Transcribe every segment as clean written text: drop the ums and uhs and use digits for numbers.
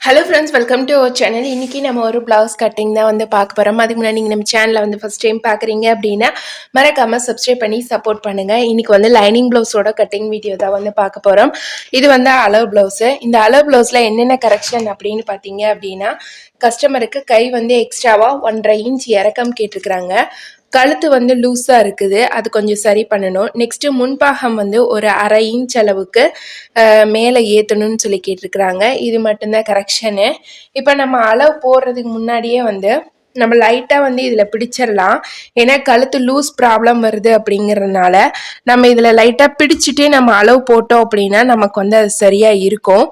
Hello friends, welcome to our channel. இன்றைக்கி நம்ம ஒரு ப்ளவுஸ் கட்டிங் தான் வந்து பார்க்க போகிறோம். அதுக்கு முன்னாடி நீங்கள் நம்ம சேனலில் வந்து ஃபஸ்ட் டைம் பார்க்குறீங்க அப்படின்னா மறக்காமல் சப்ஸ்கிரைப் பண்ணி சப்போர்ட் பண்ணுங்கள். இன்றைக்கி வந்து லைனிங் ப்ளவுஸோட கட்டிங் வீடியோ தான் வந்து பார்க்க போகிறோம். இது வந்து அளவு ப்ளவுஸு. இந்த அளவு ப்ளவுஸில் என்னென்ன கரெக்ஷன் அப்படின்னு பார்த்தீங்க அப்படின்னா, கஸ்டமருக்கு கை வந்து எக்ஸ்ட்ராவாக 1.5 இன்ச் இறக்கம் கேட்டிருக்கிறாங்க. கழுத்து வந்து லூஸாக இருக்குது, அது கொஞ்சம் சரி பண்ணணும். நெக்ஸ்ட்டு முன்பாகம் வந்து ஒரு 1/2 இன்ச் அளவுக்கு மேலே ஏற்றணும்னு சொல்லி கேட்டிருக்கிறாங்க. இது மட்டும்தான் கரெக்ஷனு. இப்போ நம்ம அளவு போடுறதுக்கு முன்னாடியே வந்து நம்ம லைட்டாக வந்து இதில் பிடிச்சிடலாம். ஏன்னா கழுத்து லூஸ் ப்ராப்ளம் வருது அப்படிங்கிறதுனால நம்ம இதில் லைட்டாக பிடிச்சிட்டு நம்ம அளவு போட்டோம் அப்படின்னா நமக்கு வந்து அது சரியாக இருக்கும்.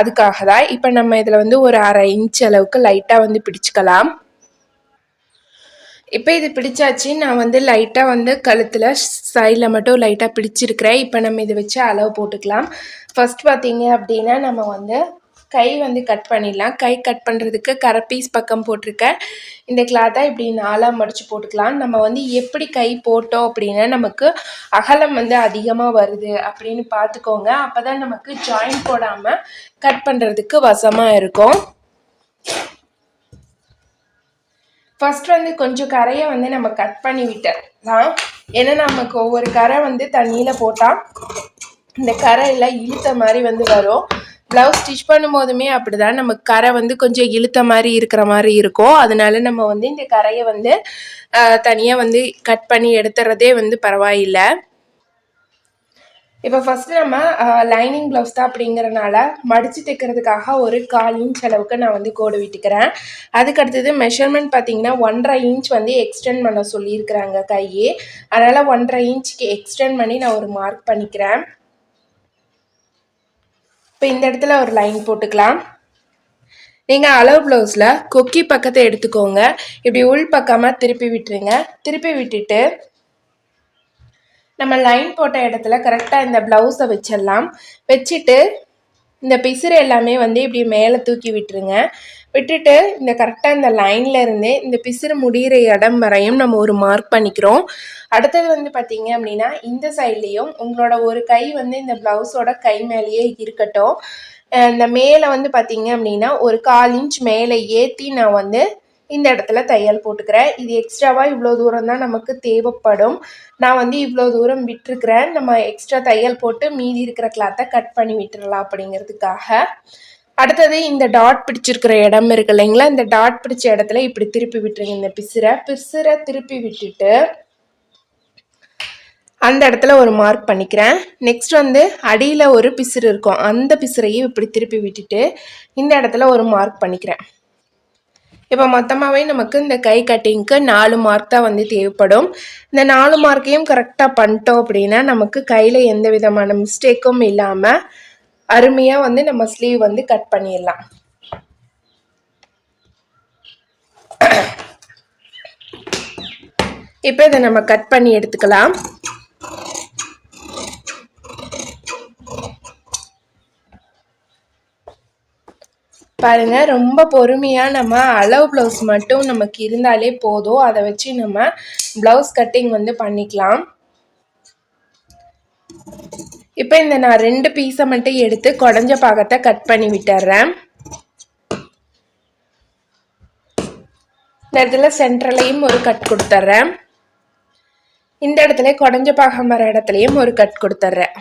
அதுக்காக தான் இப்போ நம்ம இதில் வந்து ஒரு 1/2 இன்ச் அளவுக்கு லைட்டாக வந்து பிடிச்சிக்கலாம். இப்போ இது பிடிச்சாச்சு. நான் வந்து லைட்டாக வந்து கழுத்தில் சைடில் மட்டும் லைட்டாக பிடிச்சிருக்கிறேன். இப்போ நம்ம இதை வச்சு அளவு போட்டுக்கலாம். ஃபஸ்ட் பார்த்தீங்க அப்படின்னா நம்ம வந்து கை வந்து கட் பண்ணிடலாம். கை கட் பண்ணுறதுக்கு கரை பீஸ் பக்கம் போட்டிருக்கேன். இந்த கிளாத்தை இப்படி 4ஆக மடித்து போட்டுக்கலாம். நம்ம வந்து எப்படி கை போட்டோம் அப்படின்னா நமக்கு அகலம் வந்து அதிகமாக வருது அப்படின்னு பார்த்துக்கோங்க. அப்போ தான் நமக்கு ஜாயிண்ட் போடாமல் கட் பண்ணுறதுக்கு வசமாக இருக்கும். ஃபஸ்ட் வந்து கொஞ்சம் கரையை வந்து நம்ம கட் பண்ணி விட்டுடலாம். ஏன்னா நமக்கு ஒவ்வொரு கரை வந்து தண்ணியில் போட்டால் இந்த கரையில் இழுத்த மாதிரி வந்து வரும். ப்ளவுஸ் ஸ்டிச் பண்ணும்போதுமே அப்படி தான், நமக்கு கரை வந்து கொஞ்சம் இழுத்த மாதிரி இருக்கிற மாதிரி இருக்கும். அதனால நம்ம வந்து இந்த கரையை வந்து தனியாக வந்து கட் பண்ணி எடுத்துறதே வந்து பரவாயில்லை. இப்போ ஃபஸ்ட்டு நம்ம லைனிங் ப்ளவுஸ் தான் அப்படிங்கிறனால மடித்து தைக்கிறதுக்காக ஒரு 1/4 இன்ச் அளவுக்கு நான் வந்து கோடு விட்டுக்கிறேன். அதுக்கடுத்தது மெஷர்மெண்ட் பார்த்தீங்கன்னா 1.5 இன்ச் வந்து எக்ஸ்டெண்ட் பண்ண சொல்லியிருக்கிறாங்க கையே. அதனால் 1.5 இன்ச்சுக்கு எக்ஸ்டெண்ட் பண்ணி நான் ஒரு மார்க் பண்ணிக்கிறேன். இப்போ இந்த இடத்துல ஒரு லைன் போட்டுக்கலாம். நீங்கள் அளவு ப்ளவுஸில் கொக்கி பக்கத்தை எடுத்துக்கோங்க. இப்படி உள் பக்கமாக திருப்பி விட்டுருங்க. திருப்பி விட்டுட்டு நம்ம லைன் போட்ட இடத்துல கரெக்டாக இந்த ப்ளவுஸை வச்சிடலாம். வச்சுட்டு இந்த பிசுறு எல்லாமே வந்து இப்படி மேலே தூக்கி விட்டுருங்க. விட்டுட்டு இந்த கரெக்டாக இந்த லைனில் இருந்து இந்த பிசுறு முடிகிற இடம் வரையும் நம்ம ஒரு மார்க் பண்ணிக்கிறோம். அடுத்தது வந்து பார்த்தீங்க அப்படின்னா இந்த சைட்லேயும் உங்களோட ஒரு கை வந்து இந்த ப்ளவுஸோட கை மேலேயே இருக்கட்டும். இந்த மேலே வந்து பார்த்தீங்க அப்படின்னா ஒரு 1/4 இன்ச் மேலே ஏற்றி நான் வந்து இந்த இடத்துல தையல் போட்டுக்கிறேன். இது எக்ஸ்ட்ராவாக இவ்வளோ தூரம் தான் நமக்கு தேவைப்படும். நான் வந்து இவ்வளோ தூரம் விட்டுருக்கிறேன். நம்ம எக்ஸ்ட்ரா தையல் போட்டு மீதி இருக்கிற கிளாத்தை கட் பண்ணி விட்டுறலாம் அப்படிங்கிறதுக்காக. அடுத்தது இந்த டாட் பிடிச்சிருக்கிற இடம் இருக்கு இல்லைங்களா, இந்த டாட் பிடிச்ச இடத்துல இப்படி திருப்பி விட்டுருங்க. இந்த பிசுரை திருப்பி விட்டுட்டு அந்த இடத்துல ஒரு மார்க் பண்ணிக்கிறேன். நெக்ஸ்ட் வந்து அடியில் ஒரு பிசுறு இருக்கும், அந்த பிசுறையும் இப்படி திருப்பி விட்டுட்டு இந்த இடத்துல ஒரு மார்க் பண்ணிக்கிறேன். இப்போ மொத்தமாகவே நமக்கு இந்த கை கட்டிங்க்கு 4 மார்க் தான் வந்து தேவைப்படும். இந்த 4 மார்க்கையும் கரெக்டாக பண்ணிட்டோம் அப்படின்னா நமக்கு கையில் எந்த விதமான மிஸ்டேக்கும் இல்லாமல் அருமையாக வந்து நம்ம ஸ்லீவ் வந்து கட் பண்ணிடலாம். இப்போ இதை நம்ம கட் பண்ணி எடுத்துக்கலாம். பாருங்க, ரொம்ப பொறுமையாக நம்ம அளவு ப்ளவுஸ் மட்டும் நமக்கு இருந்தாலே போதும். அதை வச்சு நம்ம ப்ளவுஸ் கட்டிங் வந்து பண்ணிக்கலாம். இப்போ இந்த நான் 2 பீஸை மட்டும் எடுத்து குடஞ்ச பாகத்தை கட் பண்ணி விட்டுறேன். இந்த இடத்துல சென்ட்ரலையும் ஒரு கட் கொடுத்துட்றேன். இந்த இடத்துல குடஞ்ச பாகம் வர இடத்துலையும் ஒரு கட் கொடுத்துட்றேன்.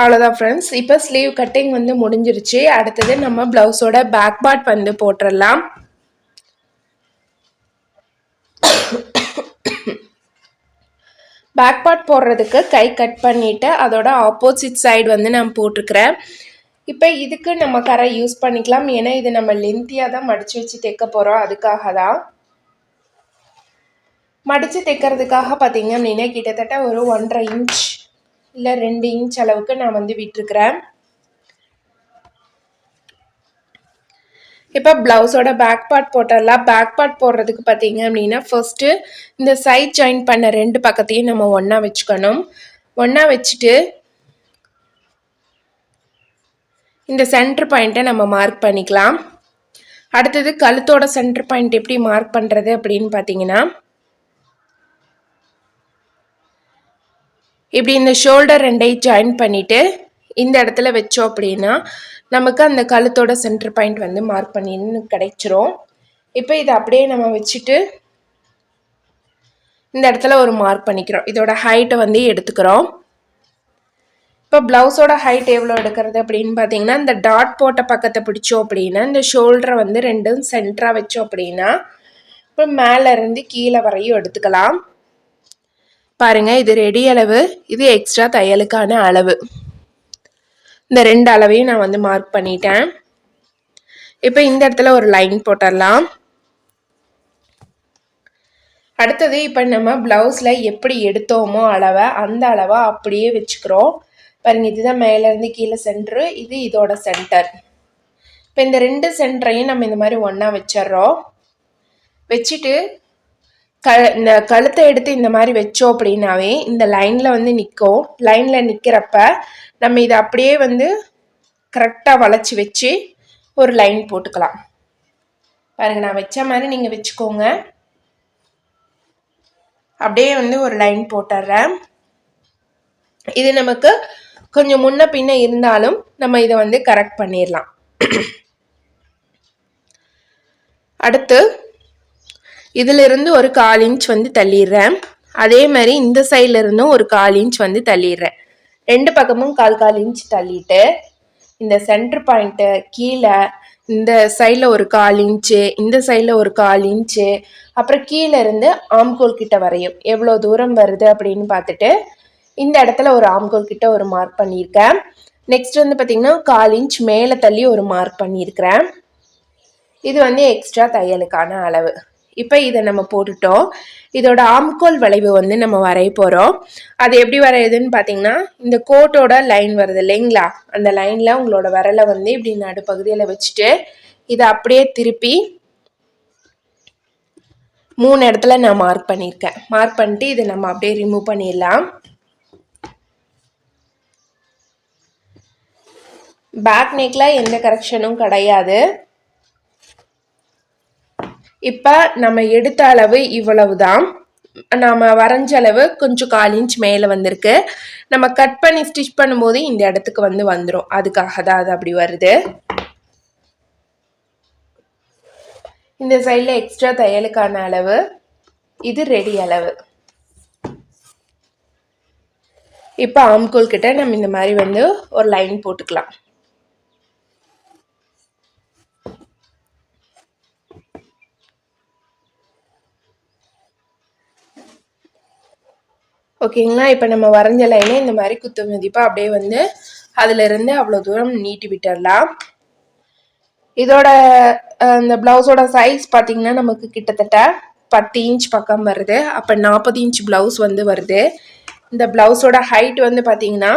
அவ்வளோதான் ஃப்ரெண்ட்ஸ். இப்போ ஸ்லீவ் கட்டிங் வந்து முடிஞ்சிருச்சு. அடுத்தது நம்ம ப்ளவுஸோட பேக் பார்ட் வந்து போட்டுடலாம். பேக் பார்ட் போடுறதுக்கு கை கட் பண்ணிவிட்டு அதோட ஆப்போசிட் சைடு வந்து நான் போட்டிருக்கிறேன். இப்போ இதுக்கு நம்ம கரை யூஸ் பண்ணிக்கலாம். ஏன்னா இது நம்ம லென்த்தியாக தான் மடித்து வச்சு தைக்க போகிறோம். அதுக்காக தான் மடித்து தைக்கிறதுக்காக பார்த்தீங்க அப்படின்னா கிட்டத்தட்ட ஒரு 1.5 இன்ச் இல்லை 2 இன்ச் அளவுக்கு நான் வந்து விட்டுருக்கிறேன். இப்போ ப்ளவுஸோட பேக் பார்ட் போட்டுடலாம். பேக் பார்ட் போடுறதுக்கு பார்த்தீங்க அப்படின்னா ஃபர்ஸ்ட்டு இந்த சைட் ஜாயின் பண்ண 2 பக்கத்தையும் நம்ம ஒன்றா வச்சுக்கணும். ஒன்றா வச்சுட்டு இந்த சென்டர் பாயிண்ட்டை நம்ம மார்க் பண்ணிக்கலாம். அடுத்தது கழுத்தோட சென்டர் பாயிண்ட் எப்படி மார்க் பண்ணுறது அப்படின்னு பார்த்தீங்கன்னா இப்படி இந்த ஷோல்டர் 2ஐயும் ஜாயின் பண்ணிவிட்டு இந்த இடத்துல வச்சோம் அப்படின்னா நமக்கு அந்த கழுத்தோட சென்டர் பாயிண்ட் வந்து மார்க் பண்ணின்னு கிடைச்சிரும். இப்போ இதை அப்படியே நம்ம வச்சுட்டு இந்த இடத்துல ஒரு மார்க் பண்ணிக்கிறோம். இதோட ஹைட்டை வந்து எடுத்துக்கிறோம். இப்போ ப்ளவுஸோட ஹைட் எவ்வளோ எடுக்கிறது அப்படின்னு பார்த்தீங்கன்னா இந்த டாட் போட்ட பக்கத்தை பிடிச்சோம் அப்படின்னா இந்த ஷோல்டரை வந்து ரெண்டும் சென்டராக வச்சோம் அப்படின்னா இப்போ மேலேருந்து கீழே வரையும் எடுத்துக்கலாம். பாருங்கள், இது ரெடி அளவு, இது எக்ஸ்ட்ரா தையலுக்கான அளவு. இந்த 2 அளவையும் நான் வந்து மார்க் பண்ணிட்டேன். இப்போ இந்த இடத்துல ஒரு லைன் போட்டுடலாம். அடுத்தது இப்போ நம்ம ப்ளவுஸில் எப்படி எடுத்தோமோ அளவை அந்த அளவை அப்படியே வச்சுக்கிறோம். பாருங்கள், இதுதான் மேலேருந்து கீழே சென்டரு, இது இதோட சென்டர். இப்போ இந்த 2 சென்டரையும் நம்ம இந்த மாதிரி ஒன்றா வச்சிட்றோம். வச்சுட்டு இந்த கழுத்தை எடுத்து இந்த மாதிரி வச்சோம் அப்படின்னாவே இந்த லைனில் வந்து நிற்கும். லைனில் நிற்கிறப்ப நம்ம இதை அப்படியே வந்து கரெக்டாக வளைச்சி வச்சு ஒரு லைன் போட்டுக்கலாம். பாருங்கள், நான் வச்ச மாதிரி நீங்கள் வச்சுக்கோங்க. அப்படியே வந்து ஒரு லைன் போட்டுடுறேன். இது நமக்கு கொஞ்சம் முன்ன பின்ன இருந்தாலும் நம்ம இதை வந்து கரெக்ட் பண்ணிடலாம். அடுத்து இதிலிருந்து ஒரு 1/4 இன்ச் வந்து தள்ளிடுறேன். அதே மாதிரி இந்த சைடில் இருந்தும் ஒரு 1/4 இன்ச் வந்து தள்ளிடுறேன். 2 பக்கமும் 1/4 இன்ச் தள்ளிட்டு இந்த சென்டர் பாயிண்ட்டு கீழே இந்த சைடில் ஒரு 1/4 இன்ச்சு, இந்த சைடில் ஒரு 1/4 இன்ச்சு, அப்புறம் கீழே இருந்து ஆம்கோல் கிட்ட வரையும் எவ்வளோ தூரம் வருது அப்படின்னு பார்த்துட்டு இந்த இடத்துல ஒரு ஆம்கோல் கிட்ட ஒரு மார்க் பண்ணியிருக்கேன். நெக்ஸ்ட் வந்து பார்த்திங்கன்னா 1/4 இன்ச் மேலே தள்ளி ஒரு மார்க் பண்ணியிருக்கிறேன். இது வந்து எக்ஸ்ட்ரா தையலுக்கான அளவு. இப்போ இதை நம்ம போட்டுட்டோம். இதோட ஆம்கோல் வளைவு வந்து நம்ம வரைய போகிறோம். அது எப்படி வரையுதுன்னு பார்த்தீங்கன்னா இந்த கோட்டோட லைன் வருது இல்லைங்களா, அந்த லைனில் உங்களோட விரலை வந்து இப்படி நடுப்பகுதியில் வச்சுட்டு இதை அப்படியே திருப்பி 3 இடத்துல நான் மார்க் பண்ணியிருக்கேன். மார்க் பண்ணிட்டு இதை நம்ம அப்படியே ரிமூவ் பண்ணிடலாம். பேக் நெக்கில் எந்த கரெக்ஷனும் கிடையாது. இப்போ நம்ம எடுத்த அளவு இவ்வளவு தான். நாம் வரைஞ்ச அளவு கொஞ்சம் 1/4 இன்ச் மேலே வந்திருக்கு. நம்ம கட் பண்ணி ஸ்டிச் பண்ணும்போது இந்த இடத்துக்கு வந்து வந்துடும். அதுக்காக தான் அது அப்படி வருது. இந்த சைடில் எக்ஸ்ட்ரா தையலுக்கான அளவு, இது ரெடி அளவு. இப்போ ஆம்கோல் கிட்ட நம்ம இந்த மாதிரி வந்து ஒரு லைன் போட்டுக்கலாம். ஓகேங்களா, இப்போ நம்ம வரைஞ்ச லைனே இந்த மாதிரி குத்து மதிப்பாக அப்படியே வந்து அதிலிருந்து அவ்வளோ தூரம் நீட்டி விட்டுடலாம். இதோட இந்த ப்ளவுஸோட சைஸ் பார்த்திங்கன்னா நமக்கு கிட்டத்தட்ட 10 இன்ச் பக்கம் வருது. அப்போ 40 இன்ச் ப்ளவுஸ் வந்து வருது. இந்த ப்ளவுஸோட ஹைட் வந்து பார்த்திங்கன்னா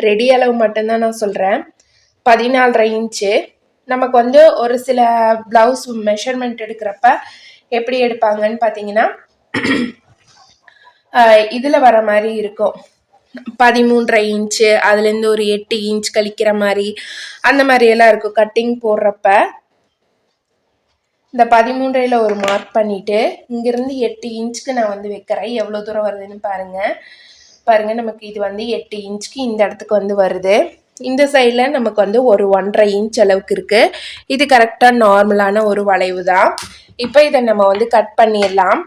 ரெடி அளவு மட்டும்தான் நான் சொல்கிறேன், 14.5 இன்ச்சு. நமக்கு வந்து ஒரு சில ப்ளவுஸ் மெஷர்மெண்ட் எடுக்கிறப்ப எப்படி எடுப்பாங்கன்னு பார்த்தீங்கன்னா இதில் வர மாதிரி இருக்கும், 13.5 இன்ச்சு, அதுலேருந்து ஒரு 8 இன்ச் கழிக்கிற மாதிரி அந்த மாதிரியெல்லாம் இருக்கும். கட்டிங் போடுறப்ப இந்த 13.5ல ஒரு மார்க் பண்ணிவிட்டு இங்கேருந்து 8 இன்ச்சுக்கு நான் வந்து வைக்கிறேன். எவ்வளோ தூரம் வருதுன்னு பாருங்கள். நமக்கு இது வந்து 8 இன்ச்சுக்கு இந்த இடத்துக்கு வந்து வருது. இந்த சைடில் நமக்கு வந்து ஒரு 1.5 இன்ச் அளவுக்கு இருக்குது. இது கரெக்டாக நார்மலான ஒரு வளைவு தான். இப்போ இதை நம்ம வந்து கட் பண்ணிடலாம்.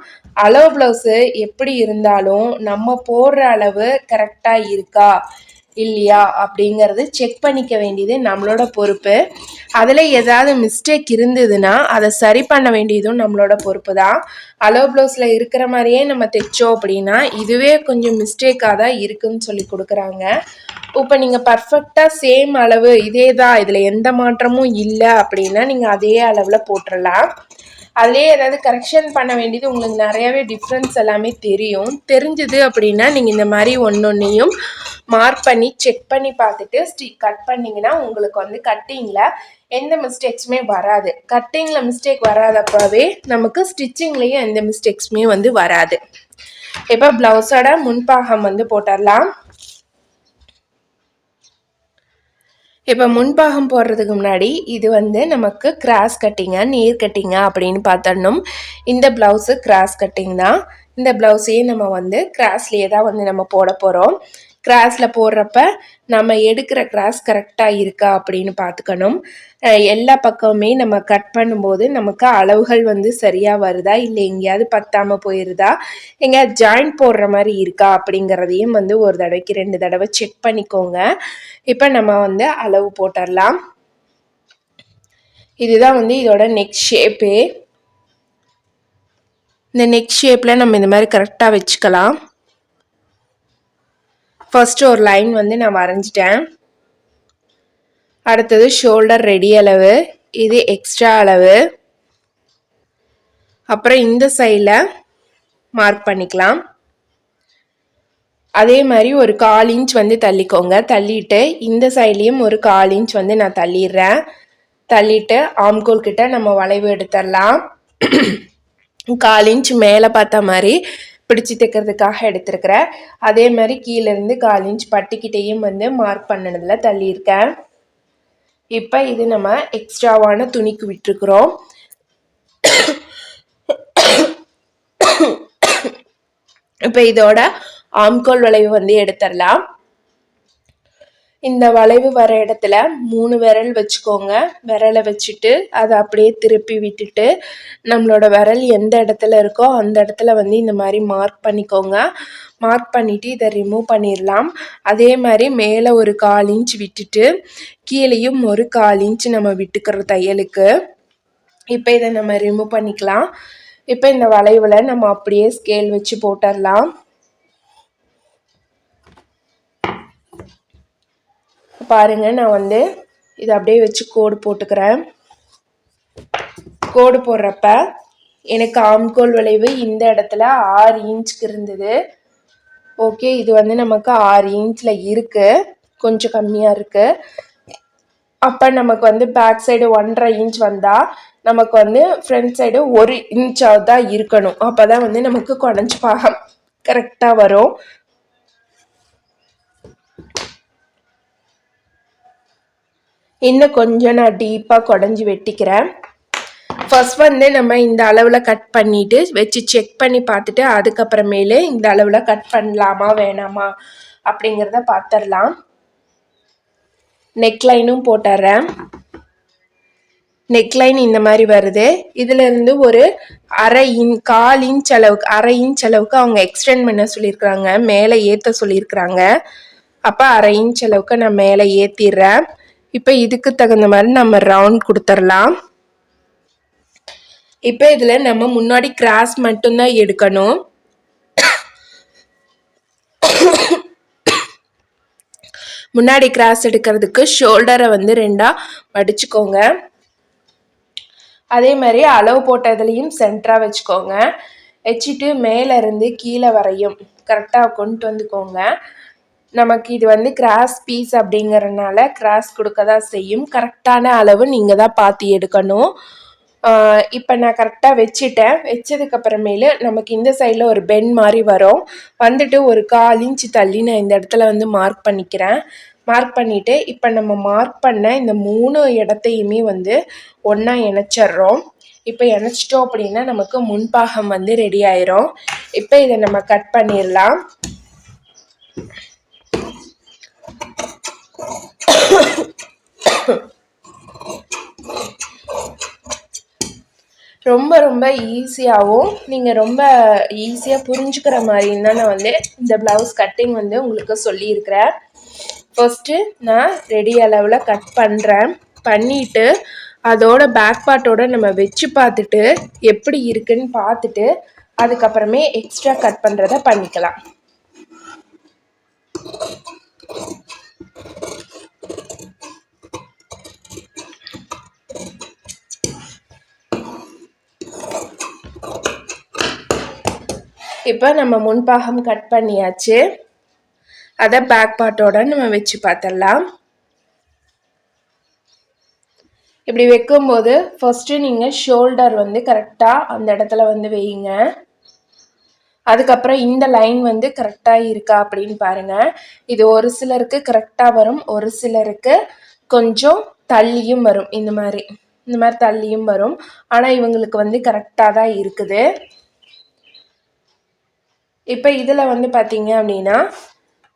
அளவு ப்ளவுஸு எப்படி இருந்தாலும் நம்ம போடுற அளவு கரெக்டாக இருக்கா இல்லையா அப்படிங்கிறது செக் பண்ணிக்க வேண்டியது நம்மளோட பொறுப்பு. அதில் ஏதாவது மிஸ்டேக் இருந்ததுன்னா அதை சரி பண்ண வேண்டியதும் நம்மளோட பொறுப்பு தான். அளவு ப்ளவுஸில் இருக்கிற மாதிரியே நம்ம தைச்சோம் அப்படின்னா இதுவே கொஞ்சம் மிஸ்டேக்காக தான் இருக்குதுன்னு சொல்லி கொடுக்குறாங்க. இப்போ நீங்கள் பர்ஃபெக்டாக சேம் அளவு இதே தான், இதில் எந்த மாற்றமும் இல்லை அப்படின்னா நீங்கள் அதே அளவில் போட்டுடலாம். அதுலேயே ஏதாவது கரெக்ஷன் பண்ண வேண்டியது உங்களுக்கு நிறையாவே டிஃப்ரென்ஸ் எல்லாமே தெரிஞ்சுது அப்படின்னா நீங்கள் இந்த மாதிரி ஒன்றொன்றையும் மார்க் பண்ணி செக் பண்ணி பார்த்துட்டு கட் பண்ணிங்கன்னா உங்களுக்கு வந்து கட்டிங்கில் எந்த மிஸ்டேக்ஸுமே வராது. கட்டிங்கில் மிஸ்டேக் வராதப்பவே நமக்கு ஸ்டிச்சிங்லேயும் எந்த மிஸ்டேக்ஸுமே வந்து வராது. இப்போ ப்ளவுஸோட முன்பாகம் வந்து போட்டுடலாம். இப்போ முன்பாகம் போடுறதுக்கு முன்னாடி இது வந்து நமக்கு கிராஸ் கட்டிங்கா நேர் கட்டிங்கா அப்படின்னு பார்த்தோம். இந்த ப்ளவுஸு கிராஸ் கட்டிங் தான். இந்த ப்ளவுஸையே நம்ம வந்து கிராஸ்லேயே தான் வந்து நம்ம போட போகிறோம். கிராஸில் போடுறப்ப நம்ம எடுக்கிற கிராஸ் கரெக்டாக இருக்கா அப்படின்னு பார்த்துக்கணும். எல்லா பக்கமுமே நம்ம கட் பண்ணும்போது நமக்கு அளவுகள் வந்து சரியாக வருதா, இல்லை எங்கேயாவது பத்தாமல் போயிடுதா, எங்கேயாவது ஜாயிண்ட் போடுற மாதிரி இருக்கா அப்படிங்கிறதையும் வந்து ஒரு தடவைக்கு 2 தடவை செக் பண்ணிக்கோங்க. இப்போ நம்ம வந்து அளவு போட்டுடலாம். இதுதான் வந்து இதோட நெக் ஷேப்பே. இந்த நெக் ஷேப்பில் நம்ம இந்த மாதிரி கரெக்டாக வச்சுக்கலாம். ஃபர்ஸ்ட் ஒரு லைன் வந்து நான் வரைஞ்சிட்டேன். அடுத்தது ஷோல்டர் ரெடி அளவு, இது எக்ஸ்ட்ரா அளவு. அப்புறம் இந்த சைடில் மார்க் பண்ணிக்கலாம். அதே மாதிரி ஒரு 1/4 இன்ச் வந்து தள்ளிக்கோங்க. தள்ளிட்டு இந்த சைட்லேயும் ஒரு 1/4 இன்ச் வந்து நான் தள்ளிடுறேன். தள்ளிட்டு ஆம்கோல் கிட்ட நம்ம வளைவு எடுத்துடலாம். 1/4 இன்ச் மேலே பார்த்த மாதிரி பிடிச்சி தைக்கிறதுக்காக எடுத்துருக்கிறேன். அதே மாதிரி கீழேருந்து 1/4 இன்ச் பட்டிக்கிட்டையும் வந்து மார்க் பண்ணதில் தள்ளியிருக்கேன். இப்போ இது நம்ம எக்ஸ்ட்ராவான துணிக்கு விட்டுருக்குறோம். இப்போ இதோட ஆம்கோல் வளைவு வந்து எடுத்துடலாம். இந்த வளைவு வர இடத்துல 3 விரல் வச்சுக்கோங்க. விரலை வச்சுட்டு அதை அப்படியே திருப்பி விட்டுட்டு நம்மளோட விரல் எந்த இடத்துல இருக்கோ அந்த இடத்துல வந்து இந்த மாதிரி மார்க் பண்ணிக்கோங்க. மார்க் பண்ணிவிட்டு இதை ரிமூவ் பண்ணிடலாம். அதே மாதிரி மேலே ஒரு 1/4 இன்ச் விட்டுட்டு கீழேயும் ஒரு 1/4 இன்ச் நம்ம விட்டுக்கிற தையலுக்கு. இப்போ இதை நம்ம ரிமூவ் பண்ணிக்கலாம். இப்போ இந்த வளைவில் நம்ம அப்படியே ஸ்கேல் வச்சு போட்டுடலாம். பாருங்க, நான் வந்து இதை அப்படியே வச்சு கோடு போட்டுக்கிறேன். கோடு போடுறப்ப எனக்கு ஆம்கோல் வளைவு இந்த இடத்துல 6 இன்ச்சுக்கு இருந்தது. ஓகே, இது வந்து நமக்கு 6 இன்ச்சில் இருக்குது, கொஞ்சம் கம்மியாக இருக்குது. அப்போ நமக்கு வந்து பேக் சைடு 1.5 இன்ச் வந்தால் நமக்கு வந்து ஃப்ரண்ட் சைடு 1 இன்ச்சாவது தான் இருக்கணும். அப்போ தான் வந்து நமக்கு குடஞ்சி பாகம் கரெக்டாக வரும். இன்னும் கொஞ்சம் நான் டீப்பாக குடஞ்சி வெட்டிக்கிறேன். ஃபர்ஸ்ட் வந்து நம்ம இந்த அளவில் கட் பண்ணிவிட்டு வச்சு செக் பண்ணி பார்த்துட்டு அதுக்கப்புறமேலே இந்த அளவில் கட் பண்ணலாமா வேணாமா அப்படிங்கிறத பார்த்துடலாம். நெக்லைனும் போட்டுறேன். நெக்லைன் இந்த மாதிரி வருது. இதிலிருந்து ஒரு 1/4 இன்ச் அளவுக்கு 1/2 இன்ச் அளவுக்கு அவங்க எக்ஸ்டெண்ட் பண்ண சொல்லியிருக்கிறாங்க, மேலே ஏற்ற சொல்லியிருக்கிறாங்க. அப்போ 1/2 இன்ச் அளவுக்கு நான் மேலே ஏற்றிடுறேன். இப்போ இதுக்கு தகுந்த மாதிரி நம்ம ரவுண்ட் கொடுத்துடலாம். இப்போ இதில் நம்ம முன்னாடி கிராஸ் மட்டும்தான் எடுக்கணும். முன்னாடி கிராஸ் எடுக்கிறதுக்கு ஷோல்டரை வந்து 2ஆ மடிச்சுக்கோங்க. அதே மாதிரி அளவு போட்டதுலேயும் சென்டராக வச்சுக்கோங்க. வச்சுட்டு மேலேருந்து கீழே வரையும் கரெக்டாக கொண்டு வந்துக்கோங்க. நமக்கு இது வந்து கிராஸ் பீஸ் அப்படிங்கிறதுனால கிராஸ் கொடுக்க தான் செய்யும். கரெக்டான அளவு நீங்கள் தான் பார்த்து எடுக்கணும். இப்போ நான் கரெக்டாக வச்சுட்டேன். வச்சதுக்கப்புறமேலு நமக்கு இந்த சைடில் ஒரு பென் மாதிரி வரும். வந்துட்டு ஒரு 1/4 இன்ச் தள்ளி நான் இந்த இடத்துல வந்து மார்க் பண்ணிக்கிறேன். மார்க் பண்ணிவிட்டு இப்போ நம்ம மார்க் பண்ண இந்த 3 இடத்தையுமே வந்து ஒன்றா இணைச்சிட்றோம். இப்போ இணைச்சிட்டோம் அப்படின்னா நமக்கு முன்பாகம் வந்து ரெடி ஆயிரும். இப்போ இதை நம்ம கட் பண்ணிடலாம். ரொம்ப ரொம்ப ஈஸியாகவும் நீங்கள் ரொம்ப ஈஸியாக புரிஞ்சுக்கிற மாதிரின்னு தான் நான் வந்து இந்த ப்ளவுஸ் கட்டிங் வந்து உங்களுக்கு சொல்லியிருக்கிறேன். ஃபர்ஸ்ட்டு நான் ரெடி அளவில் கட் பண்ணுறேன். பண்ணிவிட்டு அதோட பேக் பார்ட்டோட நம்ம வச்சு பார்த்துட்டு எப்படி இருக்குன்னு பார்த்துட்டு அதுக்கப்புறமே எக்ஸ்ட்ரா கட் பண்ணுறத பண்ணிக்கலாம். இப்போ நம்ம முன்பாகம் கட் பண்ணியாச்சு. அதை பேக் பார்ட்டோட நம்ம வச்சு பார்த்துடலாம். இப்படி வைக்கும்போது ஃபர்ஸ்ட்டு நீங்கள் ஷோல்டர் வந்து கரெக்டாக அந்த இடத்துல வந்து வையுங்க. அதுக்கப்புறம் இந்த லைன் வந்து கரெக்டாக இருக்கா அப்படின்னு பாருங்கள். இது ஒரு சிலருக்கு கரெக்டாக வரும், ஒரு சிலருக்கு கொஞ்சம் தள்ளியும் வரும். இந்த மாதிரி தள்ளியும் வரும். ஆனால் இவங்களுக்கு வந்து கரெக்டாக தான் இருக்குது. இப்போ இதில் வந்து பார்த்தீங்க அப்படின்னா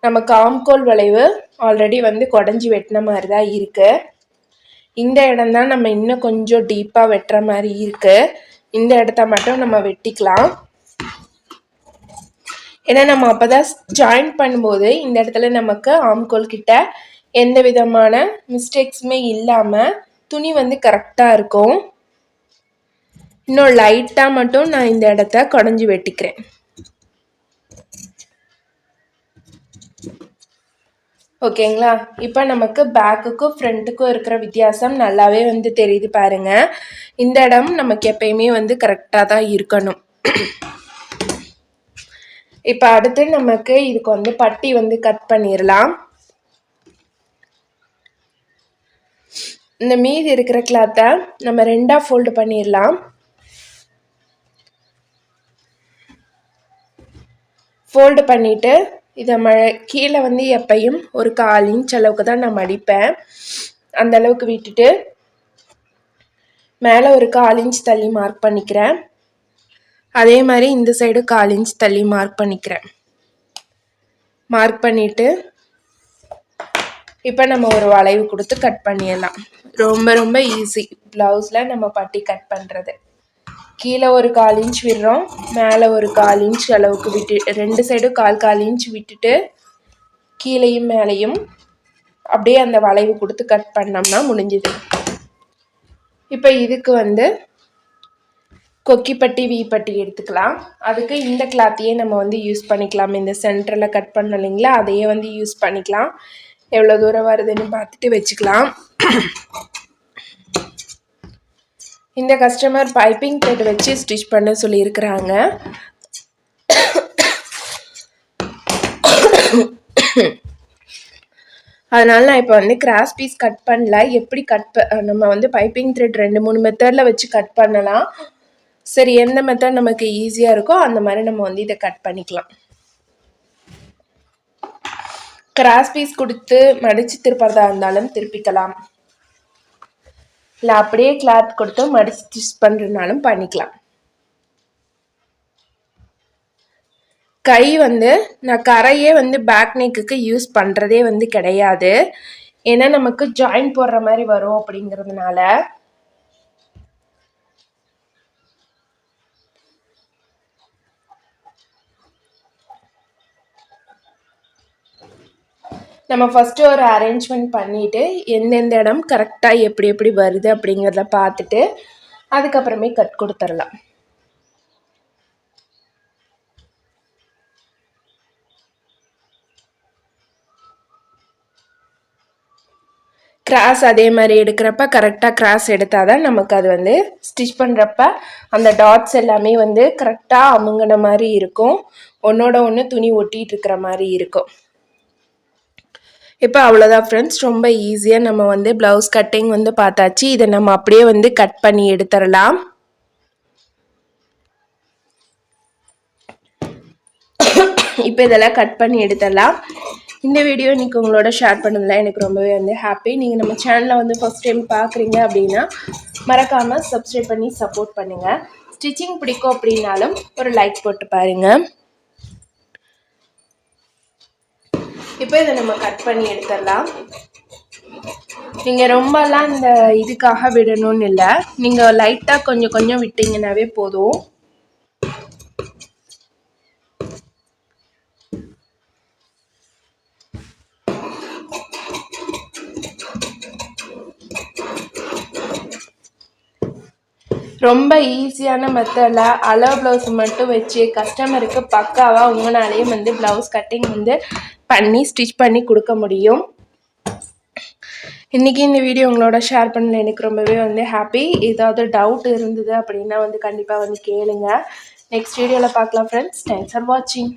நமக்கு ஆம்கோல் வளைவு ஆல்ரெடி வந்து குடஞ்சி வெட்டின மாதிரி தான் இருக்குது. இந்த இடம் தான் நம்ம இன்னும் கொஞ்சம் டீப்பாக வெட்டுற மாதிரி இருக்குது. இந்த இடத்த மட்டும் நம்ம வெட்டிக்கலாம். ஏன்னா நம்ம அப்போ தான் ஜாயின் பண்ணும்போது இந்த இடத்துல நமக்கு ஆம்கோல் கிட்ட எந்த விதமான மிஸ்டேக்ஸுமே இல்லாமல் துணி வந்து கரெக்டாக இருக்கும். இன்னும் லைட்டாக மட்டும் நான் இந்த இடத்த குடஞ்சி வெட்டிக்கிறேன். ஓகேங்களா? இப்போ நமக்கு பேக்குக்கும் ஃப்ரண்ட்டுக்கும் இருக்கிற வித்தியாசம் நல்லாவே வந்து தெரியுது பாருங்க. இந்த இடம் நமக்கு எப்பயுமே வந்து கரெக்டாக தான் இருக்கணும். இப்போ அடுத்து நமக்கு இதுக்கு வந்து பட்டி வந்து கட் பண்ணிடலாம். இந்த மீதி இருக்கிற கிளாத்தை நம்ம 2ஆக ஃபோல்டு பண்ணிடலாம். ஃபோல்டு பண்ணிவிட்டு இதை கீழே வந்து எப்பையும் ஒரு 1/4 இன்ச் அளவுக்கு தான் நான் மடிப்பேன். அந்த அளவுக்கு விட்டுட்டு மேலே ஒரு 1/4 இன்ச் தள்ளி மார்க் பண்ணிக்கிறேன். அதே மாதிரி இந்த சைடு 1/4 இன்ச் தள்ளி மார்க் பண்ணிக்கிறேன். மார்க் பண்ணிவிட்டு இப்போ நம்ம ஒரு வளைவு கொடுத்து கட் பண்ணிடலாம். ரொம்ப ரொம்ப ஈஸி ப்ளவுஸில் நம்ம பட்டி கட் பண்ணுறது. கீழே ஒரு 1/4 இன்ச் விடுறோம், மேலே ஒரு 1/4 இன்ச் அளவுக்கு விட்டு 2 சைடும் 1/4 இன்ச் விட்டுட்டு கீழேயும் மேலேயும் அப்படியே அந்த வளைவு கொடுத்து கட் பண்ணோம்னா முடிஞ்சுது. இப்போ இதுக்கு வந்து கொக்கிப்பட்டி வீப்பட்டி எடுத்துக்கலாம். அதுக்கு இந்த கிளாத்தையே நம்ம வந்து யூஸ் பண்ணிக்கலாம். இந்த சென்டரில் கட் பண்ண இல்லைங்களா, அதையே வந்து யூஸ் பண்ணிக்கலாம். எவ்வளோ தூரம் வருதுன்னு பார்த்துட்டு வச்சுக்கலாம். இந்த கஸ்டமர் பைப்பிங் த்ரெட் வச்சு ஸ்டிச் பண்ண சொல்லியிருக்கிறாங்க. அதனால் நான் இப்போ வந்து கிராஸ் பீஸ் கட் பண்ணல. எப்படி நம்ம வந்து பைப்பிங் த்ரெட் 2-3 மெத்தடில் வச்சு கட் பண்ணலாம். சரி, எந்த மெத்தட் நமக்கு ஈஸியாக இருக்கோ அந்த மாதிரி நம்ம வந்து இதை கட் பண்ணிக்கலாம். கிராஸ் பீஸ் கொடுத்து மடித்து திருப்பறதா இருந்தாலும் திருப்பிக்கலாம், இல்லை அப்படியே கிளாத் கொடுத்து மடித்து ஸ்டிச் பண்ணுறதுனாலும் பண்ணிக்கலாம். கை வந்து நான் கரையே வந்து பேக் நெக்குக்கு யூஸ் பண்ணுறதே வந்து கிடையாது. ஏன்னா நமக்கு ஜாயின் போடுற மாதிரி வரும் அப்படிங்கிறதுனால. நம்ம ஃபஸ்ட்டு ஒரு அரேஞ்ச்மெண்ட் பண்ணிவிட்டு எந்தெந்த இடம் கரெக்டாக எப்படி எப்படி வருது அப்படிங்கிறத பார்த்துட்டு அதுக்கப்புறமே கட் கொடுத்துடலாம். கிராஸ் அதே மாதிரி எடுக்கிறப்ப கரெக்டாக கிராஸ் எடுத்தால் தான் நமக்கு அது வந்து ஸ்டிச் பண்ணுறப்ப அந்த டாட்ஸ் எல்லாமே வந்து கரெக்டாக அமுங்கின மாதிரி இருக்கும். ஒன்றோட ஒன்று துணி ஒட்டிகிட்டு இருக்கிற மாதிரி இருக்கும். இப்போ அவ்வளோதான் ஃப்ரெண்ட்ஸ், ரொம்ப ஈஸியாக நம்ம வந்து ப்ளவுஸ் கட்டிங் வந்து பார்த்தாச்சு. இதை நம்ம அப்படியே வந்து கட் பண்ணி எடுத்துடலாம். இப்போ இதெல்லாம் கட் பண்ணி எடுத்துடலாம். இந்த வீடியோ இன்றைக்கி உங்களோட ஷேர் பண்ணதில் எனக்கு ரொம்பவே வந்து ஹாப்பி. நீங்கள் நம்ம சேனலில் வந்து ஃபஸ்ட் டைம் பார்க்குறீங்க அப்படின்னா மறக்காமல் சப்ஸ்கிரைப் பண்ணி சப்போர்ட் பண்ணுங்கள். ஸ்டிச்சிங் பிடிக்கும் அப்படின்னாலும் ஒரு லைக் போட்டு பாருங்கள். இப்போ இதை நம்ம கட் பண்ணி எடுத்துடலாம். நீங்கள் ரொம்பலாம் இந்த இதுக்காக விடணும்னு இல்லை, நீங்கள் லைட்டாக கொஞ்சம் கொஞ்சம் விட்டிங்கன்னாவே போதும். ரொம்ப ஈஸியான மெத்தடில் அளவு ப்ளவுஸ் மட்டும் வச்சு கஸ்டமருக்கு பக்காவாக உங்களாலேயே வந்து ப்ளவுஸ் கட்டிங் வந்து பண்ணி ஸ்டிச் பண்ணி கொடுக்க முடியும். இன்றைக்கி இந்த வீடியோ உங்களோட ஷேர் பண்ணல எனக்கு ரொம்பவே வந்து ஹாப்பி. ஏதாவது டவுட் இருந்தது அப்படின்னா வந்து கண்டிப்பாக வந்து கேளுங்க. நெக்ஸ்ட் வீடியோவில் பார்க்கலாம் ஃப்ரெண்ட்ஸ். தேங்க்ஸ் ஃபார் வாட்சிங்.